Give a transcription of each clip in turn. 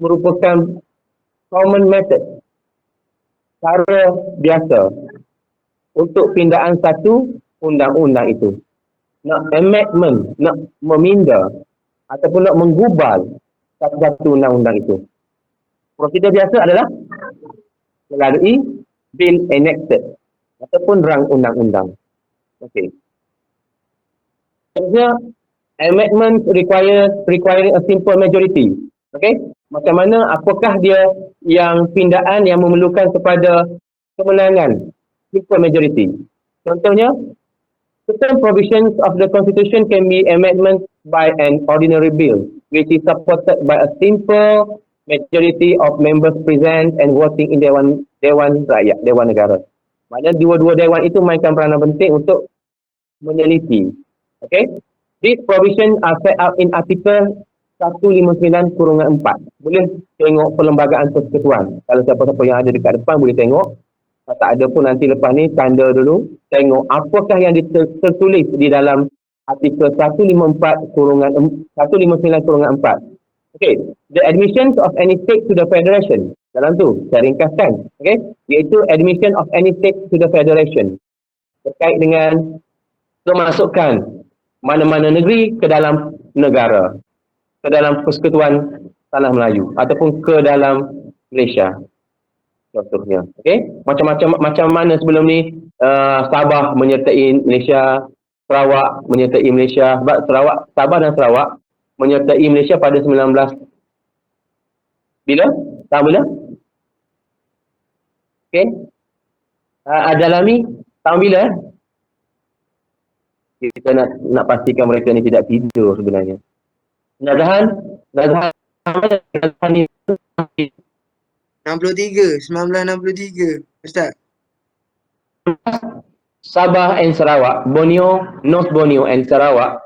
merupakan common method, cara biasa untuk pindaan satu undang-undang itu. Nak amendment, nak meminda ataupun nak menggubal satu-satu undang-undang itu. Prosedur biasa adalah melalui bill enacted ataupun rang undang-undang. Okey. Seterusnya, amendment requiring a simple majority. Okey? Macam mana, apakah dia yang pindaan yang memerlukan kepada kemenangan simple majority? Contohnya, certain provisions of the constitution can be amendment by an ordinary bill which is supported by a simple majority of members present and voting in Dewan Rakyat, Dewan Negara. Maknanya dua-dua dewan itu mainkan peranan penting untuk meneliti. Okay? These provisions are set out in Article 159/4. Boleh tengok perlembagaan persekutuan. Kalau siapa-siapa yang ada dekat depan boleh tengok. Kalau tak ada pun nanti lepas ni tanda dulu. Tengok apakah yang tertulis di dalam Artikel 159/4. Okay. The admission of any state to the federation. Dalam tu, saya ringkaskan. Okay. Iaitu admission of any state to the federation. Terkait dengan kemasukan mana-mana negeri ke dalam negara, ke dalam persekutuan Tanah Melayu ataupun ke dalam Malaysia contohnya. Okey, macam mana sebelum ni Sabah menyertai Malaysia, Sarawak menyertai Malaysia, sebab Sabah dan Sarawak menyertai Malaysia pada 19 bila? Tahun bila? Okey. Adalami tahun bila? Kita nak pastikan mereka ni tidak tidur sebenarnya. Nazahan ni 1963 Ustaz. Sabah and Sarawak, North Borneo and Sarawak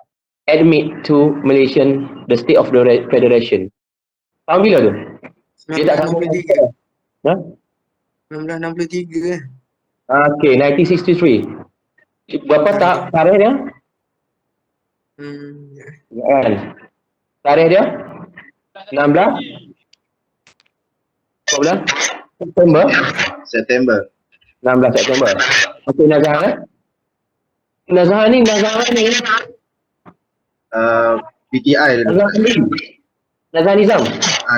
admit to Malaysian, the state of the federation. Tahun bila tu? 1963. Ha? 1963 Okay, 1963. Berapa tarikh dia? Kan? Tarikh dia? 16? Berapa bulan? September. 16 September. Okey, Nazahan Nazahan ni PTI lebih. Nazahan Nizam.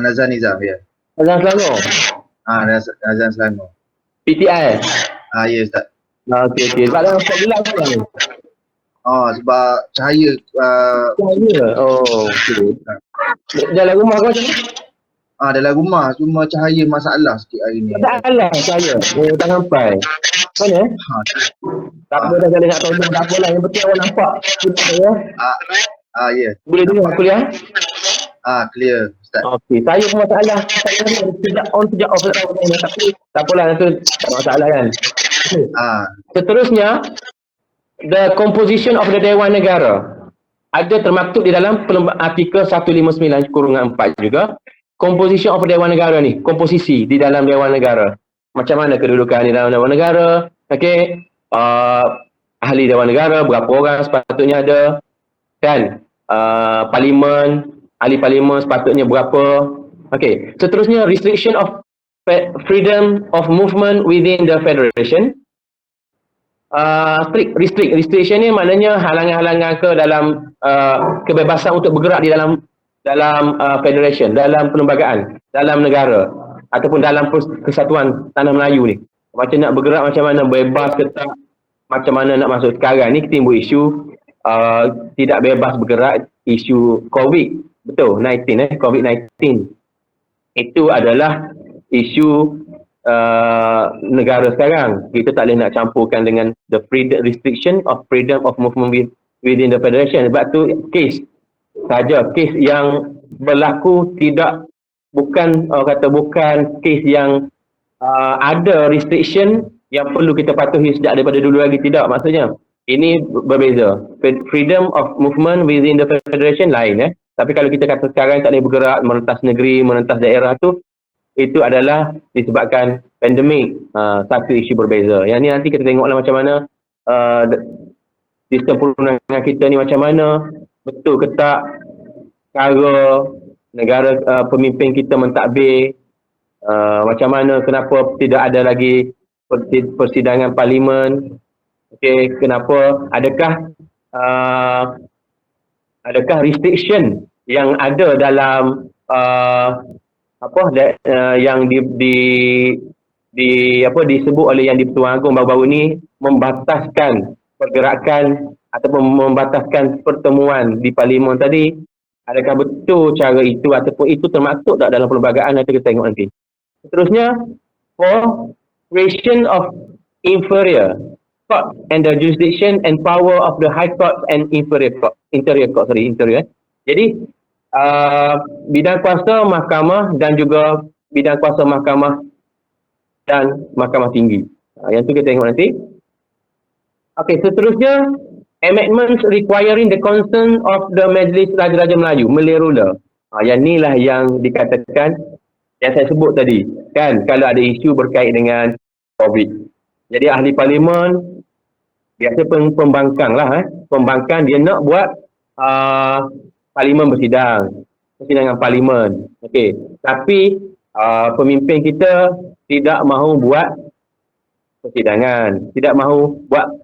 Nazan Nizam, ya. Nazahan Selangor. Nazan Selangor. PTI. Ya, Ustaz. Okey. Sebab dalam sekolah gelap kan? Sebab cahaya. Cahaya? Okey. Dalam rumah kau macam mana? Dalam rumah, cuma cahaya masalah sikit hari ni. Masalah cahaya? Tak sampai. Mana? Tak apa dah, kalau nak tahu tak apa lah. Yang penting awak nampak. Ya. Ya. Boleh dengar kuliah? Clear, Ustaz. Okey, saya pun masalah. Saya sejak on, sejak off. Tapi tak apalah, nanti tak masalah kan. Seterusnya, the composition of the Dewan Negara. Ada termaktub di dalam artikel 159/4 juga. Composition of Dewan Negara ni, komposisi di dalam Dewan Negara. Macam mana kedudukan di dalam Dewan Negara? Okey, ahli Dewan Negara berapa orang sepatutnya ada, kan? Parlimen, ahli parlimen sepatutnya berapa? Okey, seterusnya restriction of freedom of movement within the federation. Restriction ni maknanya halangan-halangan ke dalam kebebasan untuk bergerak di dalam federation, dalam perlembagaan, dalam negara ataupun dalam kesatuan Tanah Melayu ni. Macam nak bergerak macam mana, bebas ke tak, macam mana nak masuk. Sekarang ni timbul isu tidak bebas bergerak, isu COVID-19 COVID-19. Itu adalah isu negara sekarang. Kita tak boleh nak campurkan dengan the restriction of freedom of movement within the federation. Sebab tu kes yang berlaku bukan kes yang ada restriction yang perlu kita patuhi sejak daripada dulu lagi. Tidak, maksudnya ini berbeza. Freedom of movement within the federation lain. Tapi kalau kita kata sekarang tak boleh bergerak merentas negeri, merentas daerah tu, itu adalah disebabkan pandemik. Satu isu berbeza. Yang ni nanti kita tengoklah macam mana sistem perundangan kita ni macam mana, betul ke tak cara negara pemimpin kita mentadbir, macam mana, kenapa tidak ada lagi persidangan parlimen, okey, kenapa, adakah restriction yang ada dalam yang disebut oleh Yang di-Pertuan Agong baru-baru ni membataskan pergerakan ataupun membataskan pertemuan di parlimen tadi. Adakah betul cara itu ataupun itu termasuk tak dalam perlembagaan? Nanti kita tengok nanti. Seterusnya, for creation of inferior court and the jurisdiction and power of the high court and interior. Jadi bidang kuasa mahkamah dan juga bidang kuasa mahkamah dan mahkamah tinggi. Yang tu kita tengok nanti. Okey, seterusnya, amendments requiring the consent of the Majlis Raja-Raja Melayu, Malay ruler. Yang ni lah yang dikatakan, yang saya sebut tadi, kan, kalau ada isu berkait dengan COVID. Jadi ahli parlimen, biasa pembangkang lah, pembangkang dia nak buat parlimen bersidang, persidangan parlimen. Okey, tapi pemimpin kita tidak mahu buat persidangan, tidak mahu buat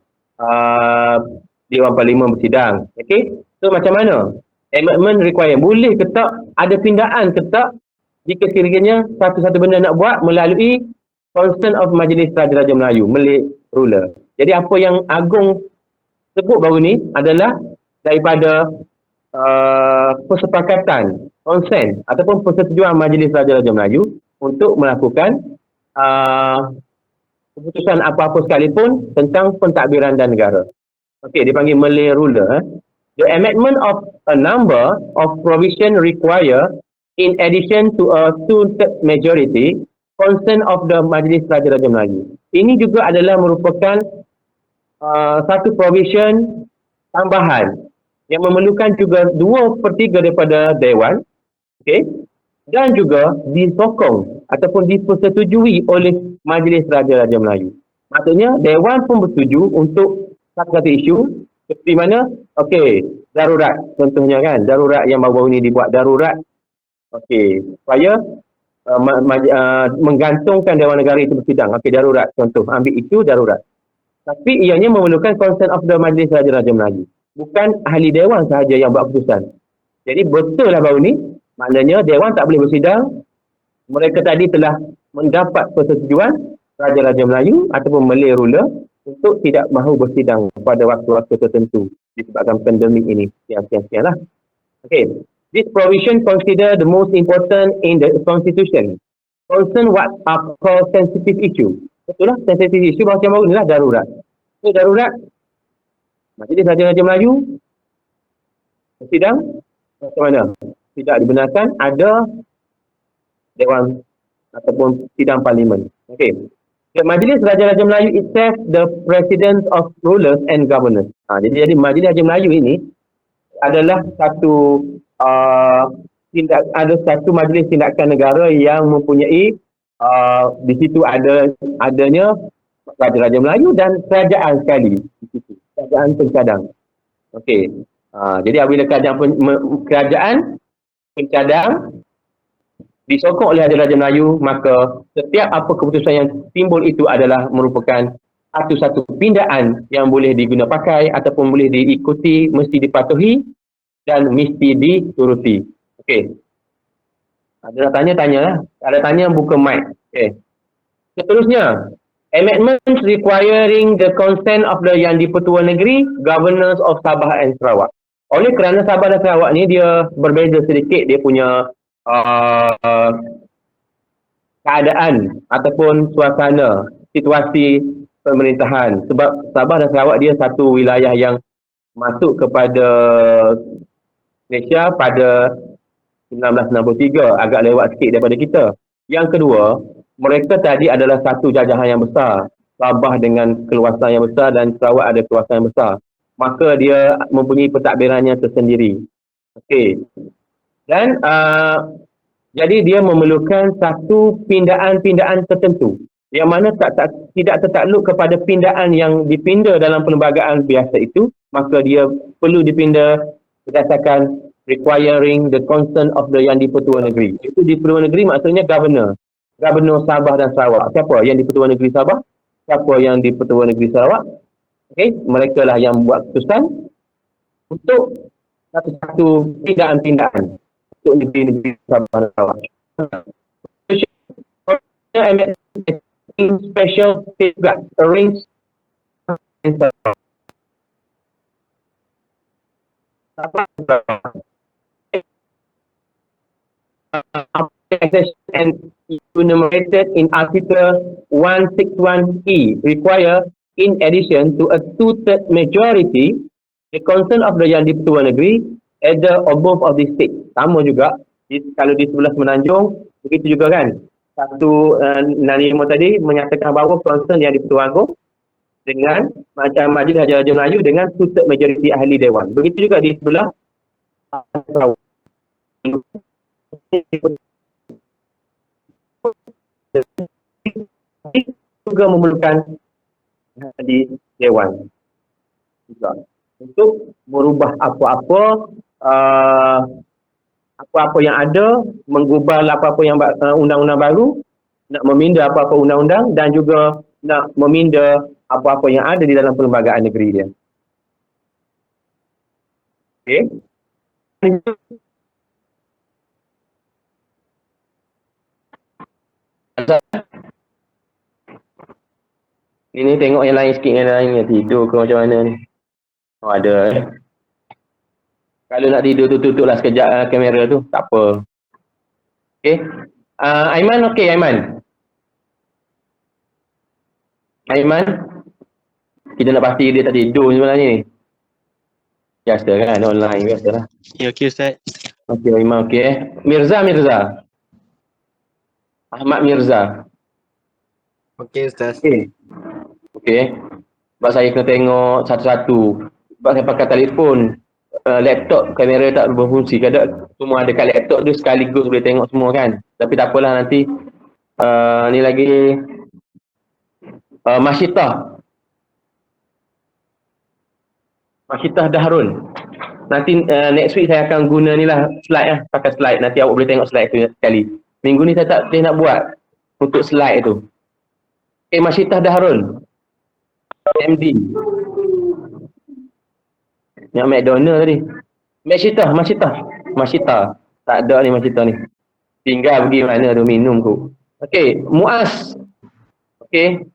Dewan Parlimen bersidang. Okey, so macam mana? Amendment require, boleh ke tak ada pindaan ke tak jika sekiranya satu-satu benda nak buat melalui consent of Majlis Raja-Raja Melayu, Malay ruler. Jadi apa yang Agong sebut baru ni adalah daripada persepakatan, consent ataupun persetujuan Majlis Raja-Raja Melayu untuk melakukan keputusan apa-apa sekalipun tentang pentadbiran dan negara. Okey, dipanggil Malay ruler. The amendment of a number of provision require, in addition to a two-thirds majority, consent of the Majlis Raja-Raja Melayu. Ini juga adalah merupakan satu provision tambahan yang memerlukan juga 2/3 daripada Dewan, okey, dan juga disokong ataupun dipersetujui oleh Majlis Raja-Raja Melayu. Maksudnya Dewan pun bersetuju untuk satu-satu isu seperti mana, okey, darurat contohnya kan, darurat yang baru-baru ni dibuat darurat, okey, supaya menggantungkan Dewan Negara itu bersidang, okey, darurat contoh, ambil itu darurat. Tapi ianya memerlukan consent of the Majlis Raja-Raja Melayu. Bukan ahli Dewan sahaja yang buat keputusan. Jadi betul lah baru ni, maknanya Dewan tak boleh bersidang. Mereka tadi telah mendapat persetujuan Raja-Raja Melayu ataupun Malay ruler untuk tidak mahu bersidang pada waktu-waktu tertentu disebabkan pandemik ini. Sekian-sekian lah. Okay. This provision consider the most important in the constitution. Concern what are called sensitive issue. Betul lah, sensitive issue macam baru ni lah darurat. So darurat, Majlis Raja-Raja Melayu bersidang macam mana? Tidak dibenarkan ada Dewan ataupun sidang parlimen. Okey. The Majlis Raja-Raja Melayu itself the president of rulers and governors. Jadi Majlis Raja Melayu ini adalah satu ada satu majlis tindakan negara yang mempunyai di situ adanya Raja-Raja Melayu dan kerajaan sekali di situ. Kerajaan pencadang. Okey. Jadi apabila kerajaan pencadang disokong oleh Raja-Raja Melayu, maka setiap apa keputusan yang timbul itu adalah merupakan satu-satu pindaan yang boleh diguna pakai ataupun boleh diikuti, mesti dipatuhi dan mesti dituruti. Okey. Ada tanya-tanya lah. Ada tanya buka mic. Okey. Seterusnya, amendments requiring the consent of the Yang di-Pertuan Negeri, Governors of Sabah and Sarawak. Oleh kerana Sabah dan Sarawak ni dia berbeza sedikit dia punya keadaan ataupun suasana, situasi pemerintahan. Sebab Sabah dan Sarawak dia satu wilayah yang masuk kepada Malaysia pada 1963, agak lewat sikit daripada kita. Yang kedua, mereka tadi adalah satu jajahan yang besar. Sabah dengan keluasan yang besar dan Sarawak ada keluasan yang besar. Maka dia mempunyai pentadbirannya tersendiri. Okey. Dan jadi dia memerlukan satu pindaan-pindaan tertentu yang mana tidak tertakluk kepada pindaan yang dipinda dalam perlembagaan biasa itu, maka dia perlu dipinda berdasarkan requiring the consent of the Yang di-Pertuan Negeri. Itu di-Pertuan Negeri maksudnya Governor. Gubernur Sabah dan Sarawak. Siapa yang di-Pertuan Negeri Sabah? Siapa yang di-Pertuan Negeri Sarawak? Okey, mereka lah yang buat keputusan untuk satu-satu tindakan-tindakan untuk negeri-negeri Sabah dan Sarawak. Special safeguard arranged and enumerated in Article 161E require, in addition to a two-third majority, the consent of the Yang di-Pertuan Negeri either or both of these states. Sama juga, kalau di sebelah Semenanjung, begitu juga kan. Satu Nanimo tadi menyatakan bahawa concern yang di-Pertuan Agong dengan macam Majlis Raja-Raja Melayu dengan two-third majority ahli Dewan. Begitu juga di sebelah juga memerlukan di Dewan juga untuk merubah apa-apa yang ada, menggubal apa-apa yang undang-undang baru, nak meminda apa-apa undang-undang dan juga nak meminda apa-apa yang ada di dalam perlembagaan negeri dia. Okey. Ini tengok yang lain sikit, yang lain yang tidur ke macam mana ni. Oh, ada. Kalau nak tidur tu tutuplah sekejap kamera tu, tak apa. Okey. Aiman okey Aiman. Aiman. Kita nak pasti dia tak tidur sebenarnya ni. Biasa kan online biasalah. Ya, okey Ustaz. Okey Aiman okey. Mirza. Ahmad Mirza. Okey Ustaz. Okey. Okey. Sebab saya kena tengok satu-satu. Sebab saya pakai telefon, laptop, kamera tak berfungsi. Kadang semua ada kat laptop tu sekaligus boleh tengok semua kan. Tapi tak apalah nanti. Ni lagi Masyitah Dahrun. Nanti next week saya akan guna ni lah slide lah. Pakai slide. Nanti awak boleh tengok slide tu sekali. Minggu ni saya tak boleh nak buat untuk slide tu. Okay, Masyitah Dahrun. MD. Yang McDonald tadi. Masyitah. Tak ada ni Masyitah ni. Tinggal pergi mana tu minum tu. Okey, Muaz. Okey.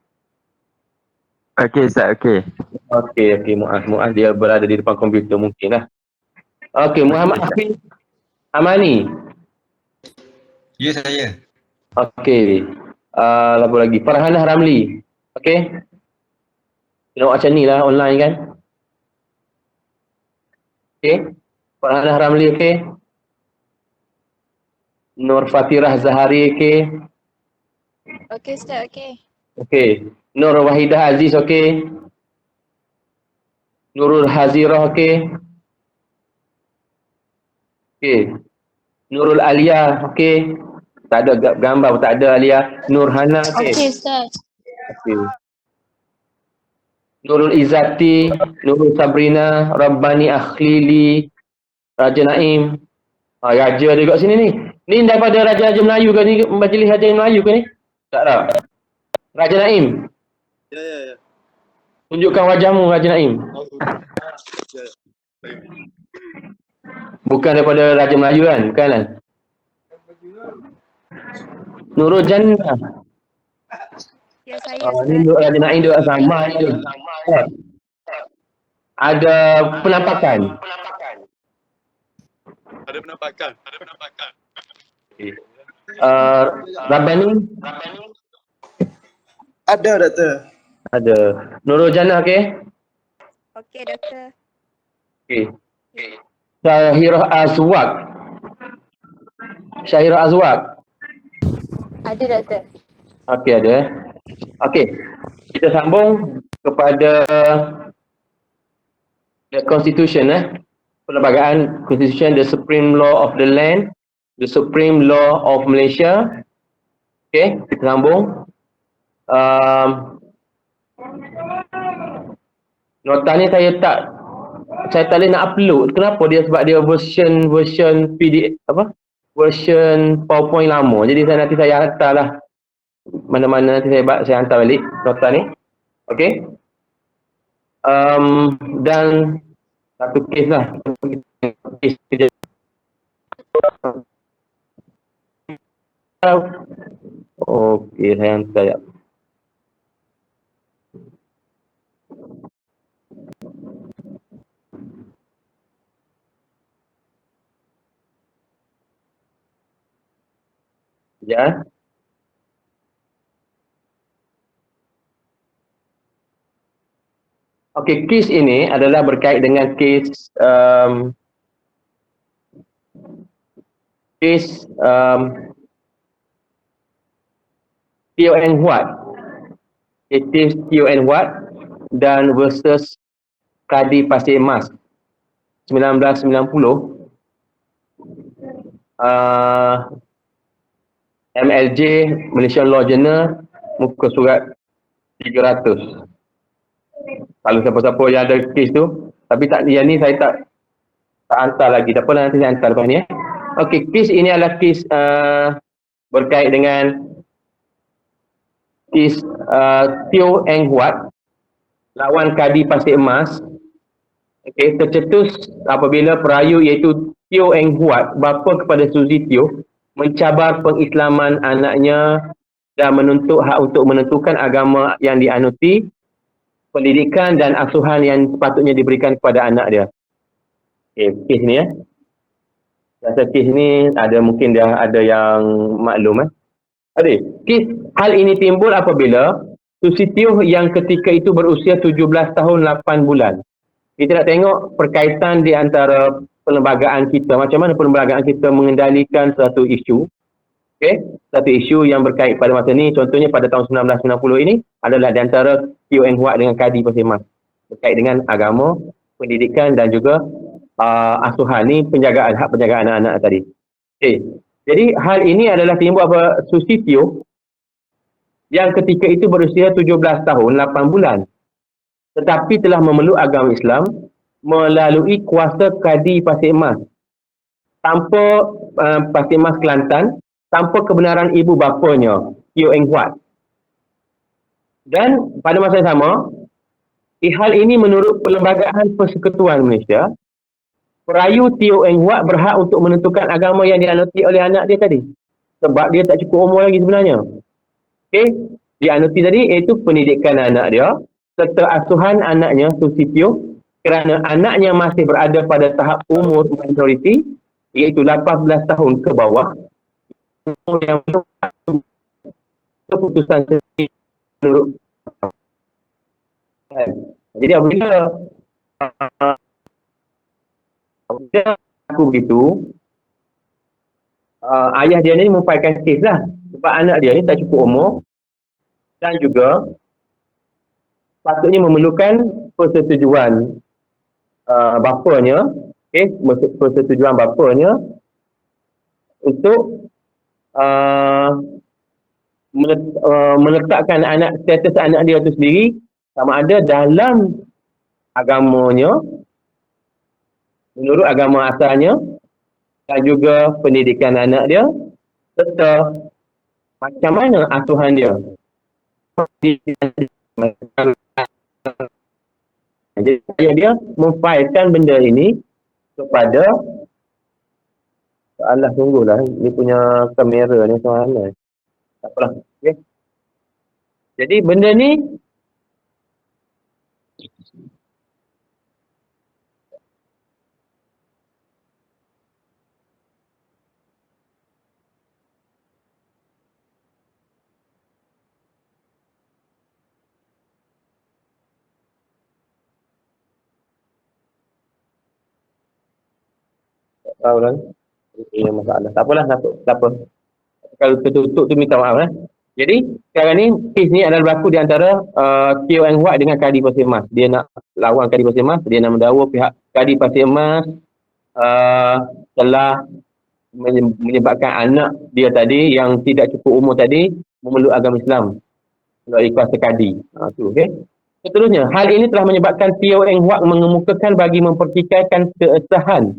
Okey Ustaz, okey. Okey, Muaz dia berada di depan komputer mungkin lah. Okey, Muhammad Hafiz Amani. Ya, saya. Okey. Apa lagi? Farhanah Ramli. Okey. Tengok macam ni lah online kan. Okey. Farhanah Ramli okey. Nur Fatirah Zahari okey. Okey Ustaz, okey. Okey. Nur Wahidah Aziz okey. Nurul Hazirah okey. Okey. Nurul Alia okey. Tak ada gambar, tak ada Alia. Nurhana okey. Okey Ustaz. Okey. Nurul Izzati, Nurul Sabrina, Rabbani Akhlili, Raja Naim. Raja dia kat sini ni. Ni daripada Raja-Raja Melayu ke ni? Majlis Raja Melayu ke ni? Tak tahu. Raja Naim. Ya. Tunjukkan wajahmu Raja Naim. Bukan daripada Raja Melayu kan? Bukan kan? Nurul Jannah. Ya saya Ni Ustaz. Raja Naim dia sama ni. Ada penampakan. Ada penampakan. Rabbani Ada doktor. ada. Nurul Jannah okey. Okey doktor. Okey. Syahirah Azwaq. Ada doktor. Okey ada. Okey. Kita sambung kepada the constitution Perlembagaan Constitution, the Supreme Law of the Land, the Supreme Law of Malaysia. Okey, kita sambung. Nota ni saya tak saya tak boleh nak upload. Kenapa dia? Sebab dia version PDF apa? Version PowerPoint lama. Jadi nanti saya hantarlah mana-mana nanti saya hantar balik nota ni. Okey. Dan satu kes lah. Kes kerja. Okey, saya hantar ya. Ya. Okey, kes ini adalah berkait dengan kes Teo Eng Huat. Kes Teo Eng Huat dan versus Kadi Pasir Mas 1990. MLJ Malaysian Law Journal muka surat 300. Kalau siapa-siapa yang ada kes tu, tapi tak, yang ni saya tak hantar lagi. Tak apalah, nanti saya hantar lepas ni. Okey, kes ini adalah kes berkait dengan kes Teo Eng Huat lawan Kadi Pasir Emas. Okey, tercetus apabila perayu iaitu Teo Eng Huat, bapa kepada Suzy Teo, mencabar pengislaman anaknya dan menuntut hak untuk menentukan agama yang dianuti, pendidikan dan asuhan yang sepatutnya diberikan kepada anak dia. Okey, kes ni ya. Rasa kes ni mungkin dah ada yang maklum kes hal ini timbul apabila Suzy Teo yang ketika itu berusia 17 tahun 8 bulan. Kita nak tengok perkaitan di antara perlembagaan kita, macam mana perlembagaan kita mengendalikan satu isu. Okey, satu isu yang berkait pada masa ni, contohnya pada tahun 1990 ini adalah di antara Teo Eng Huat dengan Kadi Pasir Mas, berkait dengan agama, pendidikan dan juga asuhan ni, hak penjagaan anak-anak tadi. Okey, jadi hal ini adalah timbul apa Suzy Teo yang ketika itu berusia 17 tahun 8 bulan, tetapi telah memeluk agama Islam melalui kuasa Kadi Pasir Mas tanpa Pasir Mas Kelantan, tanpa kebenaran ibu bapanya Teo Eng Huat. Dan pada masa yang sama, hal ini menurut Perlembagaan Persekutuan Malaysia, perayu Teo Eng Huat berhak untuk menentukan agama yang dianuti oleh anak dia tadi, sebab dia tak cukup umur lagi sebenarnya. Okey, dianuti tadi iaitu pendidikan anak dia serta asuhan anaknya Suzy Teo, kerana anaknya masih berada pada tahap umur majoriti iaitu 18 tahun ke bawah, yang keputusan menurut. Jadi apabila aku begitu, ayah dia ni memfailkan kes lah, sebab anak dia ni tak cukup umur dan juga patutnya memerlukan persetujuan bapanya, persetujuan bapanya untuk meletakkan status anak dia itu sendiri sama ada dalam agamanya, menurut agama asalnya, dan juga pendidikan anak dia, serta macam mana asuhan dia. Jadi dia memfailkan benda ini kepada Allah, sungguhlah ni punya kamera ni soalan. Tak apalah. Okay. Jadi benda ni tahu kan? Masalah. Tak apalah, tak apa. Kalau tertutup tu minta maaf . Jadi sekarang ni kes ni adalah berlaku di antara Teo Eng Huat dengan Kadi Pasir Mas. Dia nak lawan Kadi Pasir Mas, dia nak mendakwa pihak Kadi Pasir Mas telah menyebabkan anak dia tadi yang tidak cukup umur tadi memeluk agama Islam melalui kuasa Kadi. Tu okey. Seterusnya, hal ini telah menyebabkan Teo Eng Huat mengemukakan bagi mempertikaikan keabsahan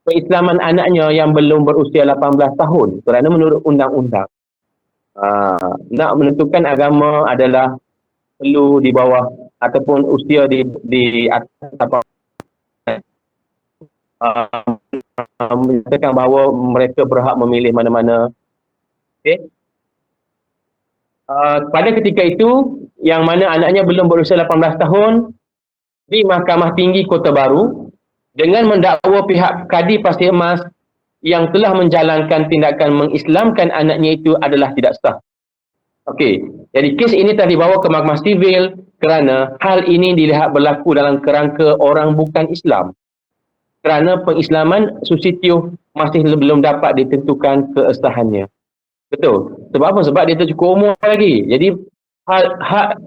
keislaman anaknya yang belum berusia 18 tahun kerana menurut undang-undang nak menentukan agama adalah perlu di bawah ataupun usia di atas apa menyatakan bahawa mereka berhak memilih mana-mana. Okey. Pada ketika itu yang mana anaknya belum berusia 18 tahun di Mahkamah Tinggi Kota Baru dengan mendakwa pihak Kadi Pasir Mas yang telah menjalankan tindakan mengislamkan anaknya itu adalah tidak sah. Okey, jadi kes ini telah dibawa ke Mahkamah Sivil kerana hal ini dilihat berlaku dalam kerangka orang bukan Islam. Kerana pengislaman Susitio masih belum dapat ditentukan keabsahannya. Betul. Sebab apa? Sebab dia tu cukup umur lagi. Jadi hak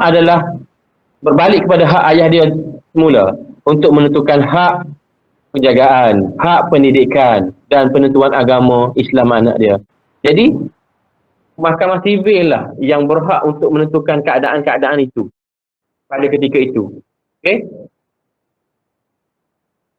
adalah berbalik kepada hak ayah dia semula untuk menentukan hak penjagaan, hak pendidikan dan penentuan agama Islam anak dia. Jadi Mahkamah Sivil lah yang berhak untuk menentukan keadaan-keadaan itu pada ketika itu. Okey?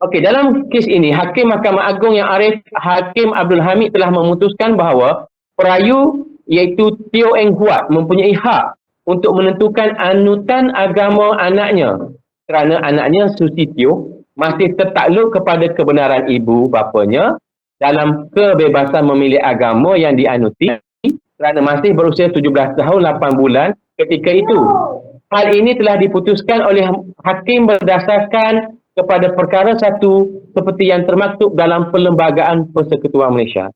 Okey, dalam kes ini, Hakim Mahkamah Agung yang arif Hakim Abdul Hamid telah memutuskan bahawa perayu iaitu Teo Eng Huat mempunyai hak untuk menentukan anutan agama anaknya kerana anaknya Susitio masih tertakluk kepada kebenaran ibu bapanya dalam kebebasan memilih agama yang dianuti kerana masih berusia 17 tahun 8 bulan ketika itu. Hal ini telah diputuskan oleh hakim berdasarkan kepada perkara 1 seperti yang termaktub dalam Perlembagaan Persekutuan Malaysia.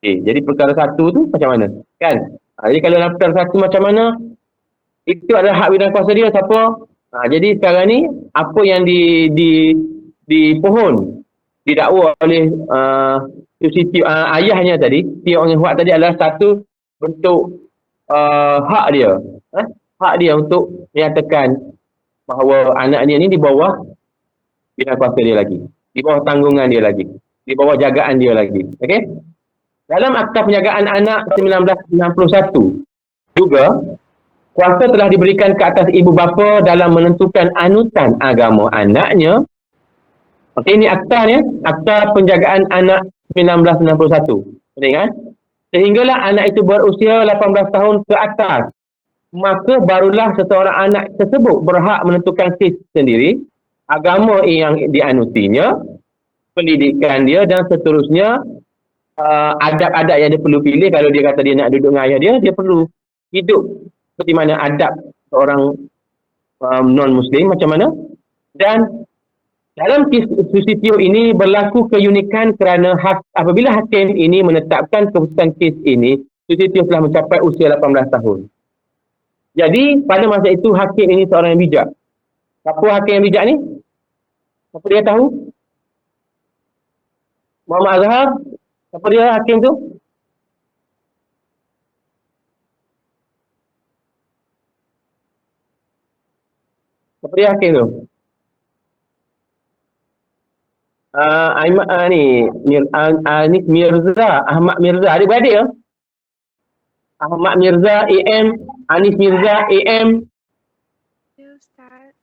Okay, jadi perkara 1 tu macam mana? Kan? Jadi kalau dalam perkara 1 macam mana? Itu adalah hak bidang kuasa dia siapa? Jadi sekarang ni apa yang dipohon didakwa oleh ayahnya tadi, Teo Eng Huat tadi adalah satu bentuk hak dia. Hak dia untuk menyatakan bahawa anaknya ni di bawah bidang kuasa dia lagi, di bawah tanggungan dia lagi, di bawah jagaan dia lagi. Okey? Dalam Akta Penjagaan Anak 1961 juga kuasa telah diberikan ke atas ibu bapa dalam menentukan anutan agama anaknya. Okey, ini akta ni, Akta Penjagaan Anak 1961. Betul kan? Sehinggalah anak itu berusia 18 tahun ke atas, maka barulah seseorang anak tersebut berhak menentukan kes sendiri, agama yang dianutinya, pendidikan dia dan seterusnya, adab-adab yang dia perlu pilih. Kalau dia kata dia nak duduk dengan ayah dia perlu hidup seperti mana adab seorang non-Muslim macam mana. Dan dalam kes Susitio ini berlaku keunikan kerana apabila hakim ini menetapkan keputusan kes ini, Susitio telah mencapai usia 18 tahun. Jadi pada masa itu hakim ini seorang yang bijak. Siapa hakim yang bijak ni? Apa dia tahu? Muhammad Azhar. Siapa dia hakim tu? Siapa dia hakim tu? Mirza, Ahmad Mirza. Adik-beradik ya? Ahmad Mirza, AM, Anis Mirza, AM. Ya, Ustaz.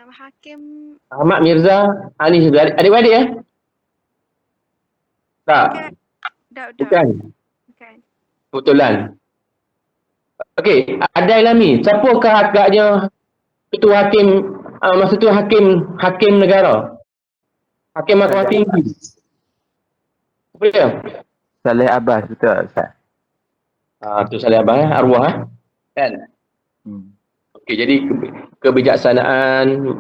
Hakim. Ahmad Mirza, Anis Mirza. Adik-beradik ya? Tak. Bukan. Kebetulan. Okey, Adai Lami. Siapakah agaknya ketua hakim masa tu hakim negara? Hakim Mahkamah Tinggi. Apa dia? Saleh Abbas, betul Ustaz? Tu Saleh Abbas arwah kan? Okey, jadi kebijaksanaan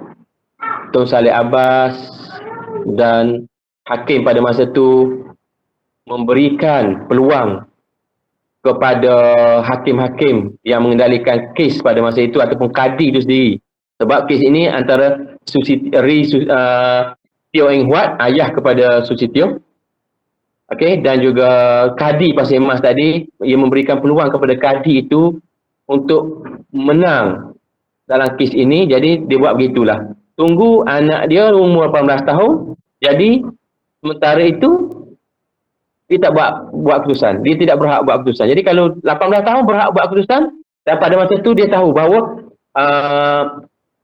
Tun Saleh Abbas dan hakim pada masa tu memberikan peluang kepada hakim-hakim yang mengendalikan kes pada masa itu ataupun kadi itu sendiri. Sebab kes ini antara Teo Eng Huat, ayah kepada Susitio, okey, dan juga Kadi Pasir Mas tadi, ia memberikan peluang kepada Kadi itu untuk menang dalam kes ini. Jadi dia buat begitulah. Tunggu anak dia umur 18 tahun, jadi sementara itu dia tak buat keputusan. Dia tidak berhak buat keputusan. Jadi kalau 18 tahun berhak buat keputusan, Dan pada masa itu dia tahu bahawa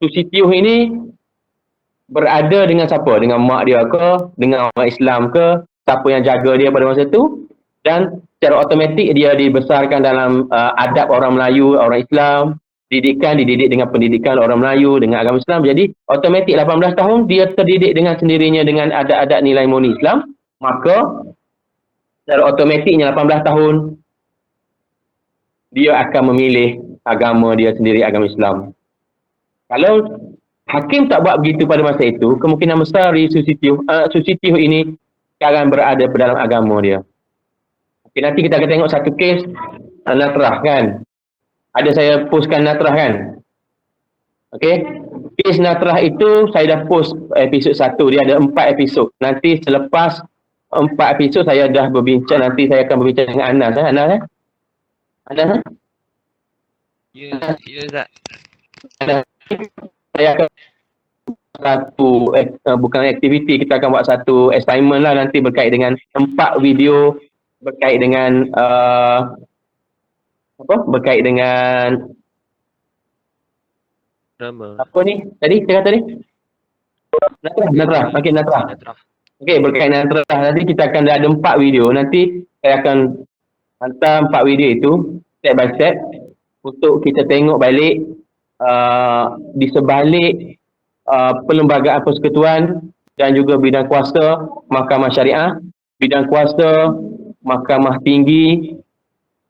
Susi Tioh ini berada dengan siapa? Dengan mak dia ke? Dengan orang Islam ke? Siapa yang jaga dia pada masa itu? Dan secara automatik dia dibesarkan dalam adab orang Melayu, orang Islam, dididik dengan pendidikan orang Melayu, dengan agama Islam. Jadi automatik 18 tahun dia terdidik dengan sendirinya dengan adab-adab nilai murni Islam, maka secara automatiknya 18 tahun dia akan memilih agama dia sendiri, agama Islam. Kalau hakim tak buat begitu pada masa itu, kemungkinan besar Susi Tioh ini akan berada dalam agama dia. Okay, nanti kita akan tengok satu kes Natrah kan. Ada saya postkan Natrah kan. Okey. Kes Natrah itu saya dah post episod 1. Dia ada 4 episod. Nanti selepas 4 episod saya dah berbincang. Nanti saya akan berbincang dengan Anas. Anas kan? Anas kan? Ya, Ustaz. Saya akan satu bukan aktiviti, kita akan buat satu assignment lah nanti berkait dengan 4 video berkait dengan berkait dengan Drama. apa ni tadi saya kata ni Natrah. Okey, berkait Natrah nanti kita akan ada 4 video. Nanti saya akan hantar 4 video itu step by step untuk kita tengok balik di sebalik perlembagaan persekutuan dan juga bidang kuasa Mahkamah Syariah, bidang kuasa Mahkamah Tinggi,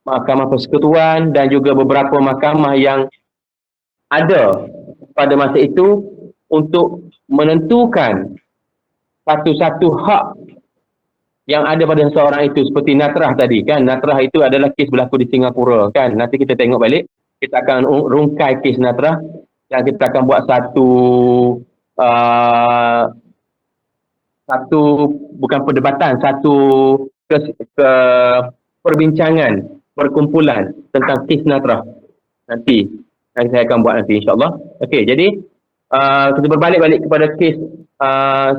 Mahkamah Persekutuan dan juga beberapa mahkamah yang ada pada masa itu untuk menentukan satu-satu hak yang ada pada seseorang itu, seperti Natrah tadi kan. Natrah itu adalah kes berlaku di Singapura kan. Nanti kita tengok balik, kita akan rungkai kes Natrah dan kita akan buat satu bukan perdebatan, satu perbincangan, perkumpulan tentang kes Natrah nanti saya akan buat nanti insyaAllah. Okey, jadi kita berbalik kepada kes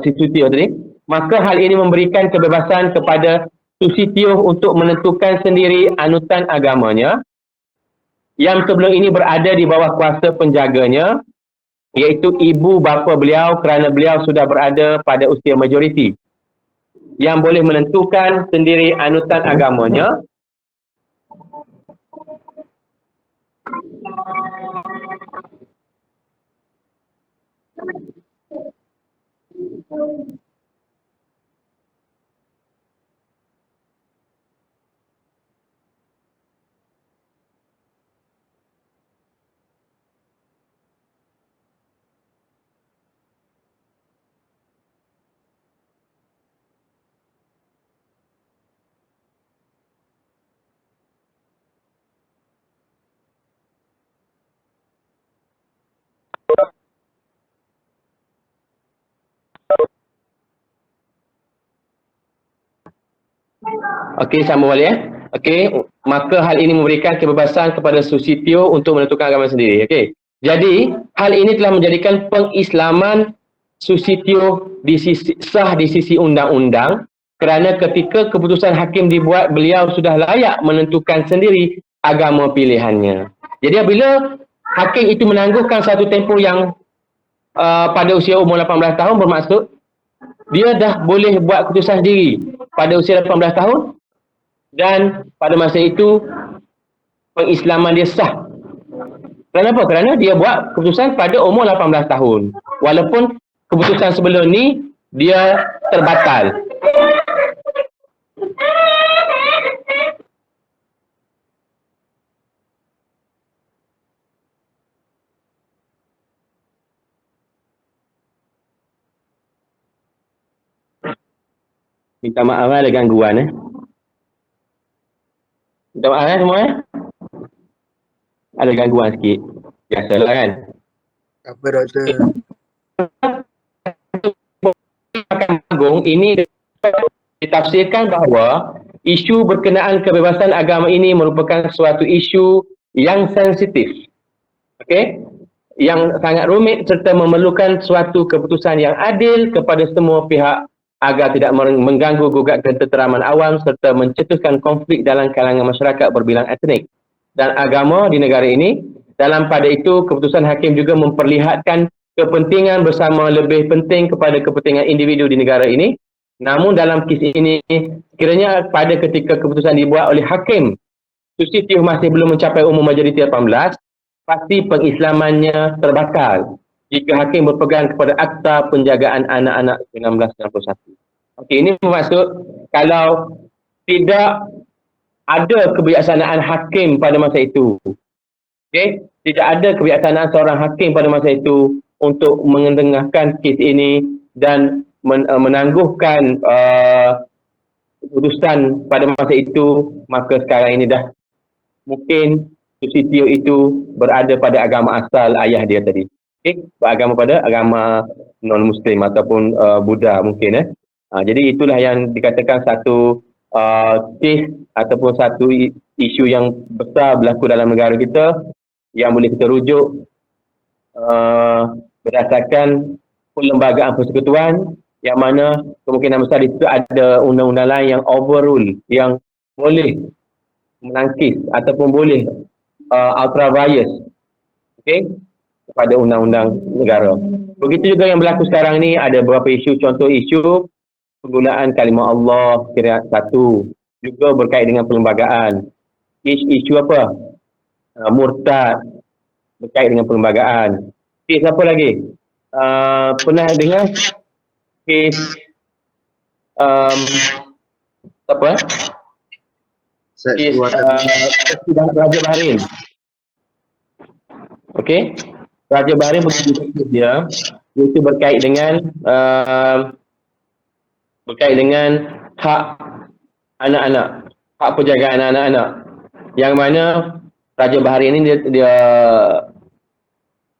Susi Tioh tadi. Maka hal ini memberikan kebebasan kepada Susi Tioh untuk menentukan sendiri anutan agamanya yang sebelum ini berada di bawah kuasa penjaganya, iaitu ibu bapa beliau, kerana beliau sudah berada pada usia majoriti, yang boleh menentukan sendiri anutan agamanya. Okey, sambung balik Okey, maka hal ini memberikan kebebasan kepada Susi Tioh untuk menentukan agama sendiri. Okey. Jadi, hal ini telah menjadikan pengislaman Susi Tioh sah di sisi undang-undang, kerana ketika keputusan hakim dibuat, beliau sudah layak menentukan sendiri agama pilihannya. Jadi, bila hakim itu menangguhkan satu tempoh yang pada usia umur 18 tahun, bermaksud dia dah boleh buat keputusan sendiri pada usia 18 tahun, dan pada masa itu pengislaman dia sah. Kenapa? Kerana dia buat keputusan pada umur 18 tahun. Walaupun keputusan sebelum ni dia terbatal. Minta maaf ada gangguan Minta maaf semua Ada gangguan sikit. Biasalah kan. Apa doktor? Mahkamah Agung ini ditafsirkan bahawa isu berkenaan kebebasan agama ini merupakan suatu isu yang sensitif. Okey? Yang sangat rumit serta memerlukan suatu keputusan yang adil kepada semua pihak agar tidak mengganggu gugat ketenteraman awam serta mencetuskan konflik dalam kalangan masyarakat berbilang etnik. dan agama di negara ini. Dalam pada itu, keputusan hakim juga memperlihatkan kepentingan bersama lebih penting kepada kepentingan individu di negara ini. Namun dalam kes ini, kiranya pada ketika keputusan dibuat oleh hakim, Susi Tioh masih belum mencapai umur majoriti 18, pasti pengislamannya terbakar jika hakim berpegang kepada Akta Penjagaan Anak-anak 1991. Okey, ini bermaksud kalau tidak ada kebijaksanaan hakim pada masa itu. Okey, tidak ada kebijaksanaan seorang hakim pada masa itu untuk mengetengahkan kes ini dan menangguhkan keputusan pada masa itu, maka sekarang ini dah mungkin Susi Tioh itu berada pada agama asal ayah dia tadi. Okey, beragama pada agama non-Muslim ataupun Buddha mungkin. Jadi itulah yang dikatakan satu kes ataupun satu isu yang besar berlaku dalam negara kita yang boleh kita rujuk berdasarkan perlembagaan persekutuan yang mana kemungkinan besar di situ ada undang-undang lain yang overrule, yang boleh menangkis ataupun boleh ultra vires, okey, kepada undang-undang negara. Begitu juga yang berlaku sekarang ni, ada beberapa isu, contoh isu penggunaan kalimah Allah kira satu, juga berkait dengan perlembagaan. Isu apa? Murtad, berkait dengan perlembagaan. Kes apa lagi? Pernah dengar kes apa? Kes Raja Bahrain. Okey, Raja Bahrain dia itu berkait dengan hak anak-anak, hak penjagaan anak-anak, yang mana Raja Bahrain ini dia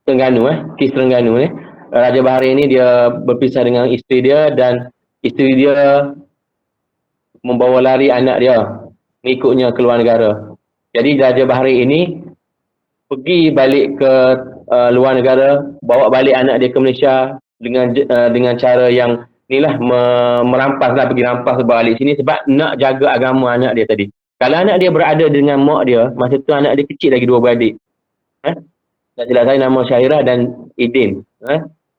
Terengganu, kes Terengganu ni. Raja Bahrain ini dia berpisah dengan isteri dia dan isteri dia membawa lari anak dia, mengikutnya keluar negara. Jadi Raja Bahrain ini pergi balik ke luar negara, bawa balik anak dia ke Malaysia dengan cara yang inilah merampas lah, pergi rampas balik sini sebab nak jaga agama anak dia tadi. Kalau anak dia berada dengan mak dia, masa tu anak dia kecil lagi, dua beradik. Tak silap saya nama Syahira dan Idin.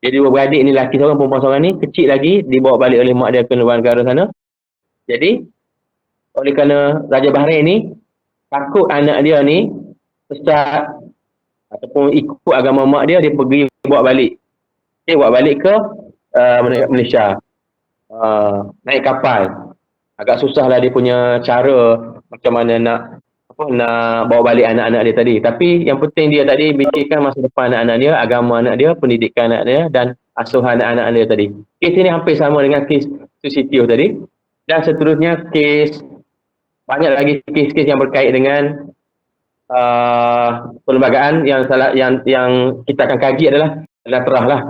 Jadi dua beradik ni, lelaki seorang, perempuan seorang ni, kecil lagi, dibawa balik oleh mak dia ke luar negara sana. Jadi, oleh kerana Raja Bahrain ni takut anak dia ni sesat ataupun ikut agama mak dia, dia pergi bawa balik. Okay, bawa balik ke Malaysia. Naik kapal. Agak susah lah dia punya cara macam mana nak bawa balik anak-anak dia tadi. Tapi yang penting dia tadi fikirkan masa depan anak-anak dia, agama anak dia, pendidikan anak dia dan asuhan anak-anak dia tadi. Kes ini hampir sama dengan kes Susi Tioh tadi. Dan seterusnya kes, banyak lagi kes-kes yang berkait dengan perlembagaan yang kita akan kaji adalah Natrah lah.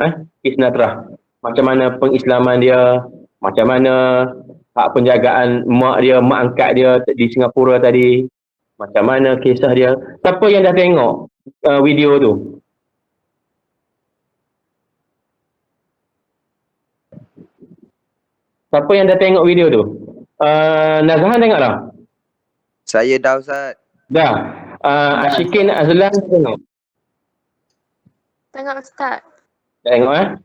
Kes Natrah. Macam mana pengislaman dia, macam mana hak penjagaan mak dia, mak angkat dia di Singapura tadi, macam mana kisah dia. Siapa yang dah tengok video tu? Siapa yang dah tengok video tu? Nazhan tengok tak? Saya dah, Ustaz. Dah. Ashikin Azlan tengok? Tengok Ustaz. Tengok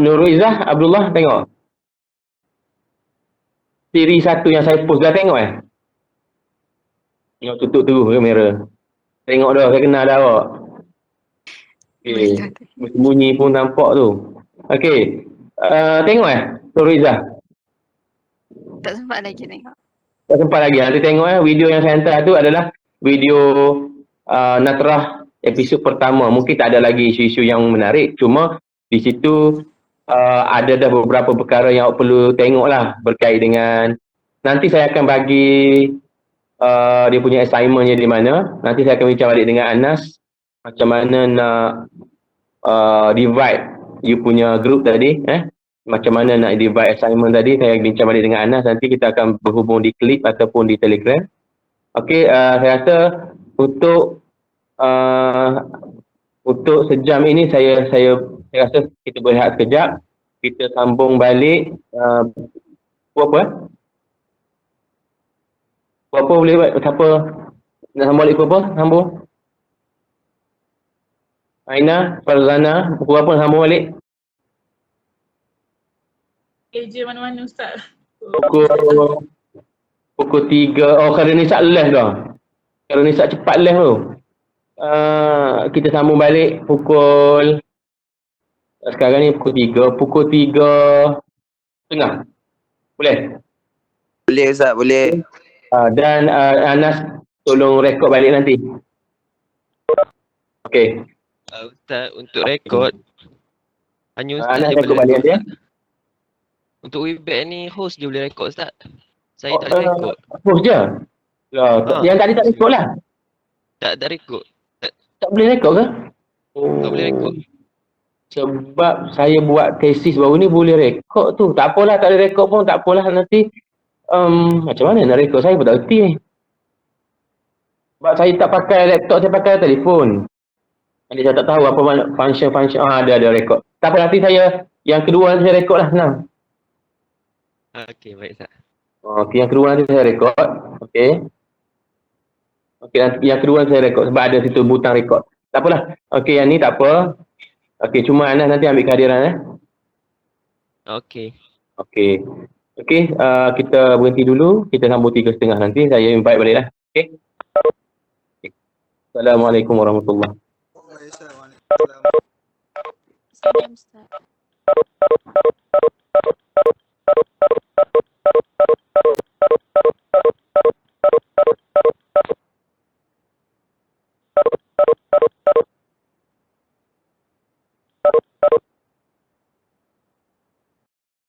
Nurul Izzah Abdullah tengok? Siri satu yang saya post dah tengok Tengok tutup tu kamera. Tengok dah, saya kenal dah awak. Okay. Bersembunyi pun nampak tu. Okay. Tengok Nurul Izzah? Tak sempat lagi tengok. Tak sempat lagi. Nanti tengok video yang saya hantar tu adalah video Natrah episod pertama. Mungkin tak ada lagi isu-isu yang menarik. Cuma di situ ada dah beberapa perkara yang awak perlu tengok lah berkait dengan, nanti saya akan bagi dia punya assignmentnya di mana. Nanti saya akan bincang balik dengan Anas macam mana nak divide you punya group tadi, macam mana nak divide assignment tadi. Saya bincang balik dengan Anas, nanti kita akan berhubung di Clip ataupun di Telegram. Okey, saya rasa untuk sejam ini saya rasa kita berehat sekejap. Kita sambung balik apa boleh buat, siapa Nak sambung balik pukul apa? Sambung. Aina, Farzana, pukul apa sambung balik? Kerja mana-mana Ustaz. Pukul 3. Oh, kerana Nisa les dah. Kerana Nisa cepat les tu. Kita sambung balik pukul sekarang ni pukul 3. Pukul 3:30. Boleh? Boleh Ustaz, boleh. Dan Anas tolong rekod balik nanti. Okey. Ustaz, untuk rekod hanya Ustaz Anas je rekod boleh balik rekod. nanti ya. Untuk Webex ni host je boleh rekod Ustaz. Saya tak boleh rekod. Post je. Lah, yang tadi tak rekod lah. Tak rekod. Tak boleh rekod ke? Tak boleh rekod. Sebab saya buat tesis baru ni boleh rekod tu. Tak apalah, tak boleh rekod pun tak apalah nanti. Macam mana nak rekod? Saya pun tak erti ni. Sebab saya tak pakai laptop, saya pakai telefon. Jadi saya tak tahu apa function. Ada rekod. Tak apa, nanti saya yang kedua nanti saya rekod lah, senang. Okey, baik Ustaz. Okey, yang kedua nanti saya rekod. Okey. Okey, yang kedua nanti saya rekod sebab ada situ butang rekod. Tak apalah. Okey, yang ni tak apa. Okey, cuma Anas nanti ambil kehadiran Okey. Okey. Okey, kita berhenti dulu. Kita sambung 3:30 nanti. Saya invite balik lah. Okey. Assalamualaikum warahmatullahi wabarakatuh. Salam Ustaz.